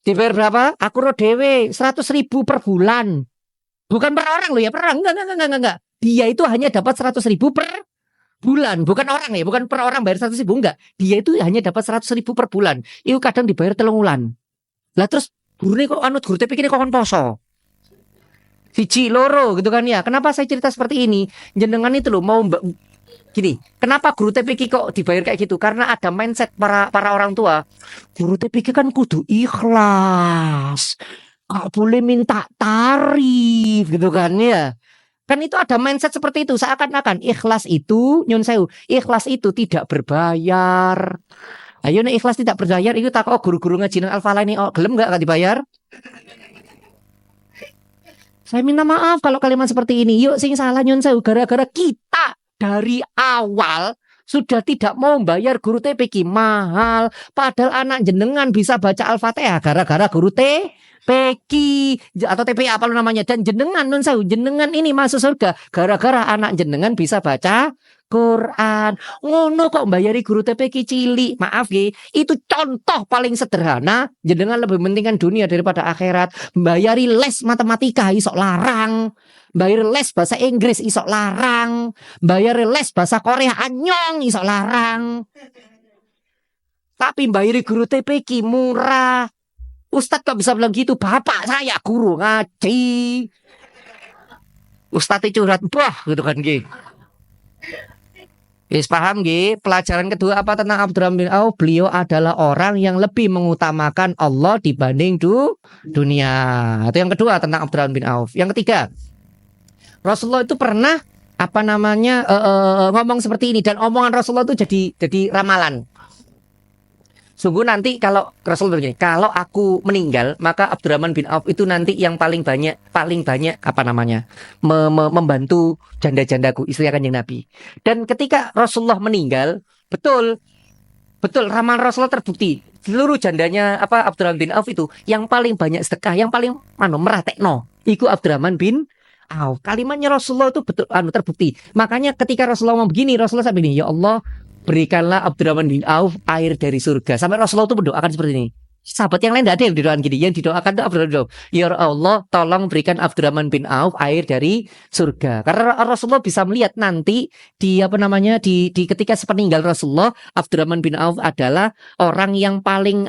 Dibayar berapa? Aku ro dewe 100.000 per bulan. Bukan per orang loh ya, per orang. Enggak. dia itu hanya dapat 100.000 per bulan, bukan orang ya, bukan per orang bayar 100.000, enggak. Dia itu hanya dapat 100.000 per bulan. Itu kadang dibayar 3 bulan. Lah terus gurune kok guru TPK ini kok kon poso. Siji loro gitu kan ya. Kenapa saya cerita seperti ini? Jenengan itu loh mau gini, kenapa guru TPK kok dibayar kayak gitu? Karena ada mindset para orang tua. Guru TPK kan kudu ikhlas. Gak boleh minta tarif gitu kan ya. Kan itu ada mindset seperti itu. Seakan-akan ikhlas itu, nyun sewu, ikhlas itu tidak berbayar. Ayo nek ikhlas tidak berbayar, itu tak guru-guru ngaji nang Al-Falah ini gelem gak dibayar? Saya minta maaf kalau kalimat seperti ini. Yuk sing salah nyun sewu, gara-gara kita dari awal sudah tidak mau bayar guru TPK mahal. Padahal anak jenengan bisa baca Al-Fatihah gara-gara guru TPK atau TPA apa namanya. Dan jenengan nun sewu, jenengan ini masuk surga gara-gara anak jenengan bisa baca Quran. Ngono kok bayari guru TPK cilik. Maaf ya, itu contoh paling sederhana. Jenengan lebih pentingkan dunia daripada akhirat. Bayari les matematika isok larang. Bayar les bahasa Inggris isok larang. Bayar les bahasa Korea anyong isok larang. Tapi bayari guru TPK murah. Ustadz kok bisa bilang gitu? Bapak saya guru ngaji. Ustadz itu curhat, bah gitu kan gitu. Yes, paham nggih? Pelajaran kedua apa tentang Abdurrahman bin Auf? Beliau adalah orang yang lebih mengutamakan Allah dibanding dunia. Itu yang kedua tentang Abdurrahman bin Auf. Yang ketiga, Rasulullah itu pernah ngomong seperti ini, dan omongan Rasulullah itu jadi ramalan. Sungguh nanti kalau Rasul begini, kalau aku meninggal maka Abdurrahman bin Auf itu nanti yang paling banyak membantu janda-jandaku, istri Kanjeng Nabi. Dan ketika Rasulullah meninggal, betul ramalan Rasulullah terbukti. Seluruh jandanya Abdurrahman bin Auf itu yang paling banyak sedekah, yang paling meratekno, iku Abdurrahman bin Auf. Kalimatnya Rasulullah itu betul terbukti. Makanya ketika Rasulullah ngomong begini, Rasulullah sampai begini, ya Allah, berikanlah Abdurrahman bin Auf air dari surga. Sampai Rasulullah itu berdoakan seperti ini. Sahabat yang lain tidak ada yang didoakan gini. Yang didoakan itu Abdurrahman bin Auf, ya Allah, tolong berikan Abdurrahman bin Auf air dari surga. Karena Rasulullah bisa melihat nanti di ketika sepeninggal Rasulullah, Abdurrahman bin Auf adalah orang yang paling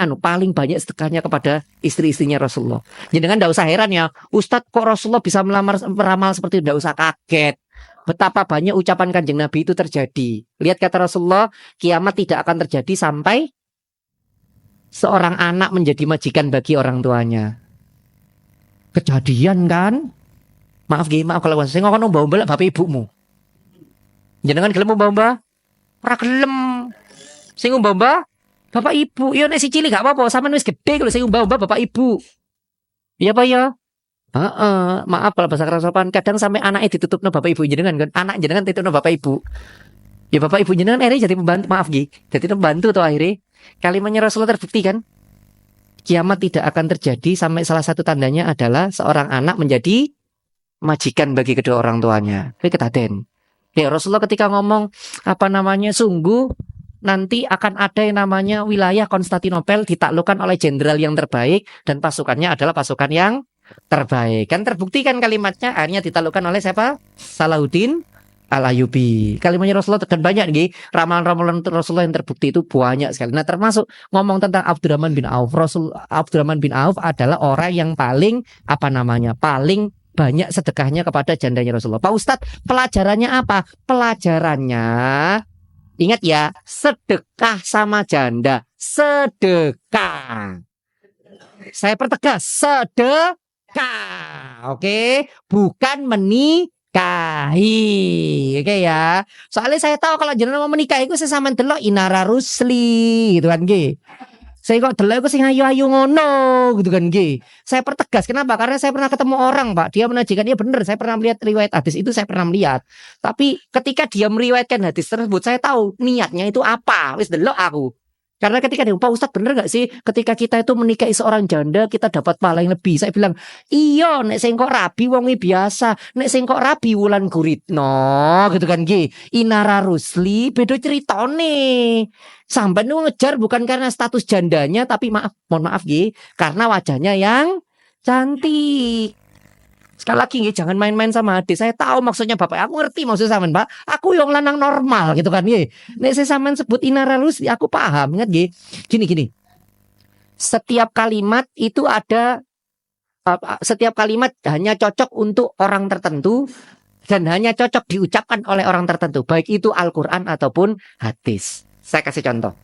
banyak sedekahnya kepada istri-istrinya Rasulullah. Jadi kan tidak usah heran ya, Ustadz kok Rasulullah bisa meramal seperti itu, tidak usah kaget. Betapa banyak ucapan Kanjeng Nabi itu terjadi. Lihat kata Rasulullah, kiamat tidak akan terjadi sampai seorang anak menjadi majikan bagi orang tuanya. Kejadian kan? Maaf kalau saya ngomong mbak bapak ibumu. Jenengan gelem mbak? Ora gelem. Sing mbak bapak ibu. Yo nek si cilik gak apa-apa, sampean wis gede kalau sing mbak bapak ibu. Iya Pak ya? Maaf kalau bahasa keras kadang sampai anaknya ditutupno bapak ibu jenengan kan, anak jenengan ditutupno bapak ibu. Ya bapak ibu jenengan akhirnya jadi pembantu, maaf nggih. Jadi pembantu tuh akhirnya. Kalimatnya Rasulullah terbukti kan? Kiamat tidak akan terjadi sampai salah satu tandanya adalah seorang anak menjadi majikan bagi kedua orang tuanya. Itu ketaden. Ya Rasulullah ketika ngomong sungguh nanti akan ada yang namanya wilayah Konstantinopel ditaklukkan oleh jenderal yang terbaik dan pasukannya adalah pasukan yang terbaik. Kan terbukti kan kalimatnya, akhirnya ditaklukkan oleh siapa? Salahuddin Al-Ayyubi. Kalimatnya Rasulullah kan banyak nih. Ramalan-ramalan Rasulullah yang terbukti itu banyak sekali. Nah, termasuk ngomong tentang Abdurrahman bin Auf. Abdurrahman bin Auf adalah orang yang paling paling banyak sedekahnya kepada jandanya Rasulullah. Pak Ustadz, pelajarannya apa? Pelajarannya, ingat ya, sedekah sama janda. Sedekah. Saya pertegas, sedekah. Oke, bukan menikahi. Oke ya. Soalnya saya tahu kalau jenengan mau menikah itu saya sampean delok Inara Rusli gitu kan nggih. Saya kok delok iku sing ayu-ayu ngono gitu kan nggih. Saya pertegas, kenapa? Karena saya pernah ketemu orang, Pak. Dia menyajikan, iya benar, saya pernah melihat riwayat hadis itu, saya pernah melihat. Tapi ketika dia meriwayatkan hadis tersebut, saya tahu niatnya itu apa. Wis delok aku. Karena ketika dia, Pak Ustadz bener gak sih ketika kita itu menikahi seorang janda kita dapat pahala yang lebih? Saya bilang, iya nek sing kok rabi wongi biasa, nek sing kok rabi Wulan Guritno gitu kan nggih. Inara Rusli beda ceritane. Sampai nu ngejar bukan karena status jandanya, tapi mohon maaf nggih, karena wajahnya yang cantik. Sekali lagi nggih, jangan main-main sama hadis. Saya tahu maksudnya Bapak, aku ngerti maksud sampean, Pak. Aku yang lanang normal gitu kan nggih. Nek saya sampean sebut inaralus aku paham, ingat nggih. Gini. Setiap kalimat itu ada setiap kalimat hanya cocok untuk orang tertentu dan hanya cocok diucapkan oleh orang tertentu, baik itu Al-Qur'an ataupun hadis. Saya kasih contoh.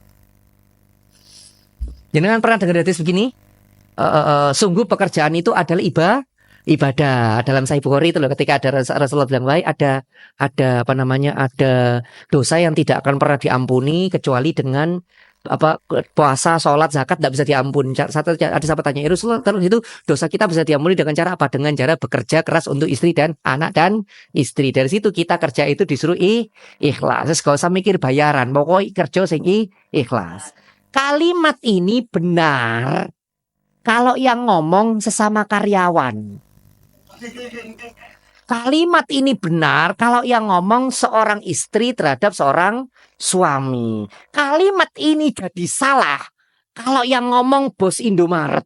Jangan pernah dengar hadis begini? Sungguh pekerjaan itu adalah ibadah. Dalam Sahih Bukhari itu loh, ketika ada Rasulullah bilang, baik ada dosa yang tidak akan pernah diampuni kecuali dengan puasa, sholat, zakat tidak bisa diampuni. Ada sahabat tanya, ya Rasulullah, terus itu dosa kita bisa diampuni dengan cara apa? Dengan cara bekerja keras untuk istri dan anak dan istri. Dari situ kita kerja itu disuruh ikhlas. Terus gak usah mikir bayaran, pokoknya kerja sing ikhlas. Kalimat ini benar kalau yang ngomong sesama karyawan. Kalimat ini benar kalau yang ngomong seorang istri terhadap seorang suami. Kalimat ini jadi salah kalau yang ngomong bos Indomaret.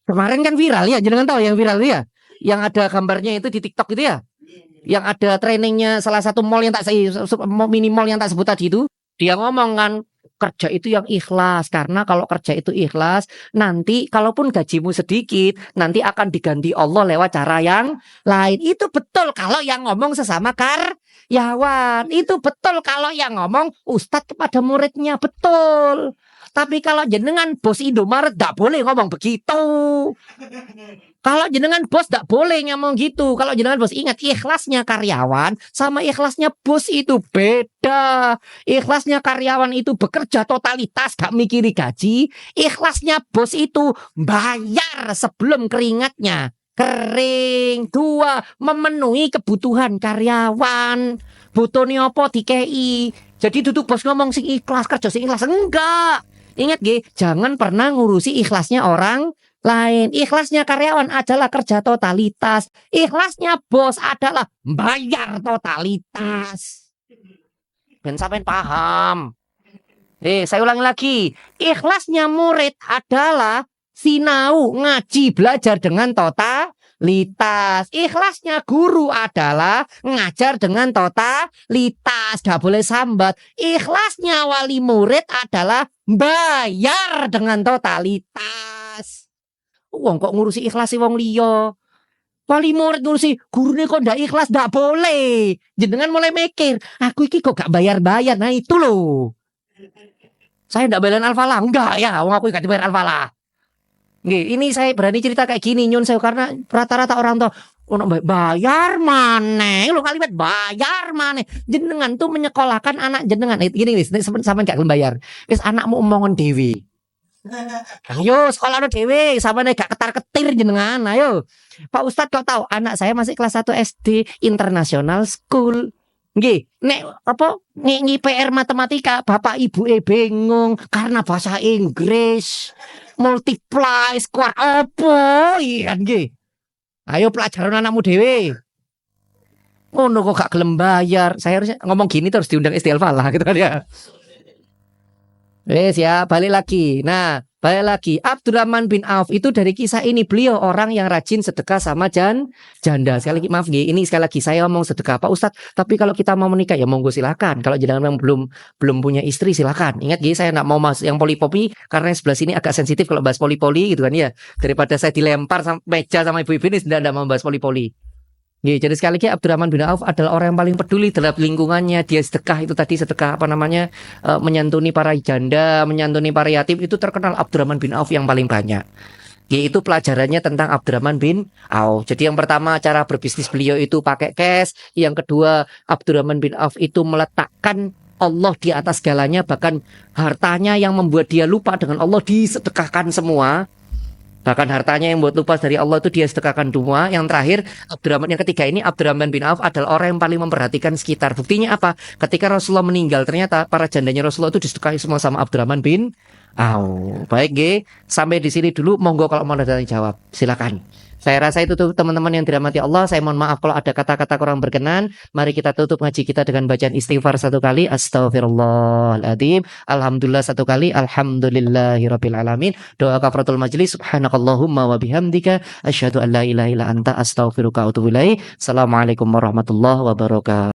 Kemarin kan viral ya, jangan tahu yang viral ya, yang ada gambarnya itu di TikTok itu ya, yang ada trainingnya salah satu mall yang mini mall yang tak sebut tadi itu. Dia ngomong kan, kerja itu yang ikhlas, karena kalau kerja itu ikhlas, nanti kalaupun gajimu sedikit, nanti akan diganti Allah lewat cara yang lain. Itu betul kalau yang ngomong sesama karyawan. Itu betul kalau yang ngomong ustadz kepada muridnya, betul. Tapi kalau jenengan bos Indomaret tidak boleh ngomong begitu. Kalau jenengan bos tidak boleh ngomong gitu. Kalau jenengan bos, ingat, ikhlasnya karyawan sama ikhlasnya bos itu beda. Ikhlasnya karyawan itu bekerja totalitas, gak mikiri gaji. Ikhlasnya bos itu bayar sebelum keringatnya kering. 2, memenuhi kebutuhan karyawan. Butuhnya apa dikei. Jadi duduk bos ngomong sing ikhlas, kerja sing ikhlas, enggak. Ingat nggih, jangan pernah ngurusi ikhlasnya orang lain. Ikhlasnya karyawan adalah kerja totalitas. Ikhlasnya bos adalah bayar totalitas. Ben sampean paham. Saya ulangi lagi. Ikhlasnya murid adalah sinau, ngaji, belajar dengan totalitas. Ikhlasnya guru adalah ngajar dengan totalitas, gak boleh sambat. Ikhlasnya wali murid adalah bayar dengan totalitas. Wong kok ngurusi ikhlasi wong liya. Wali murid ngurusi gurune kok ndak ikhlas, ndak boleh. Jenengan mulai mikir, aku iki kok gak bayar-bayar. Nah itu loh. Saya ndak belain Al-Falah, enggak ya, wong aku gak dibayar Al-Falah. Nggih, ini saya berani cerita kayak gini nyun saya, karena rata-rata orang tua ono bayar maneh, lho kalimat bayar maneh. Jenengan tuh menyekolahkan anak jenengan. Gini wis, sampean gak gelem bayar. Wis anakmu omongan dhewe. Ayo sekolah dhewe, sampean gak ketar-ketir jenengan. Ayo. Pak Ustadz kok tahu anak saya masih kelas 1 SD International School. Nggih, nek apa ngi PR matematika, bapak ibu bingung karena bahasa Inggris. Multiply, square apa? Iya nggih. Ayo pelajaran anakmu dhewe. Ngono kok gak gelem bayar. Saya harusnya ngomong gini terus diundang SD Al-Falah gitu kan ya. Ya, balik lagi. Nah, balik lagi. Abdurrahman bin Auf itu dari kisah ini, beliau orang yang rajin sedekah sama janda. Sekali lagi maaf nggih, ini sekali lagi saya ngomong sedekah Pak Ustadz. Tapi kalau kita mau menikah ya monggo silakan. Kalau jangan memang belum punya istri silakan. Ingat nggih, saya enggak mau masuk yang poli-poli karena sebelah sini agak sensitif kalau bahas poli-poli gitu kan ya. Daripada saya dilempar sama meja sama ibu-ibu ini, tidak mau bahas poli-poli. Jadi sekali lagi Abdurrahman bin Auf adalah orang yang paling peduli terhadap lingkungannya. Dia sedekah itu tadi, sedekah menyantuni para janda, menyantuni para yatim, itu terkenal Abdurrahman bin Auf yang paling banyak. Yaitu pelajarannya tentang Abdurrahman bin Auf. Jadi yang pertama, cara berbisnis beliau itu pakai cash. Yang kedua, Abdurrahman bin Auf itu meletakkan Allah di atas segalanya. Bahkan hartanya yang membuat dia lupa dengan Allah disedekahkan semua. Bahkan hartanya yang buat lupa dari Allah itu dia sedekahkan semua. Yang terakhir, yang ketiga ini, Abdurrahman bin Auf adalah orang yang paling memperhatikan sekitar. Buktinya apa? Ketika Rasulullah meninggal, ternyata para jandanya Rasulullah itu disedekahi semua sama Abdurrahman bin Auf. Baik, sampai di sini dulu. Monggo kalau mau ada jawab, silakan. Saya rasa itu tuh teman-teman yang dirahmati Allah. Saya mohon maaf kalau ada kata-kata kurang berkenan. Mari kita tutup ngaji kita dengan bacaan istighfar 1 kali. Astaghfirullahaladzim. Alhamdulillah 1 kali. Alhamdulillahirabbil alamin. Doa kafaratul majlis. Subhanakallahumma wa bihamdika asyhadu an la ilaha illa anta astaghfiruka wa atubu ilaik. Assalamualaikum warahmatullahi wabarakatuh.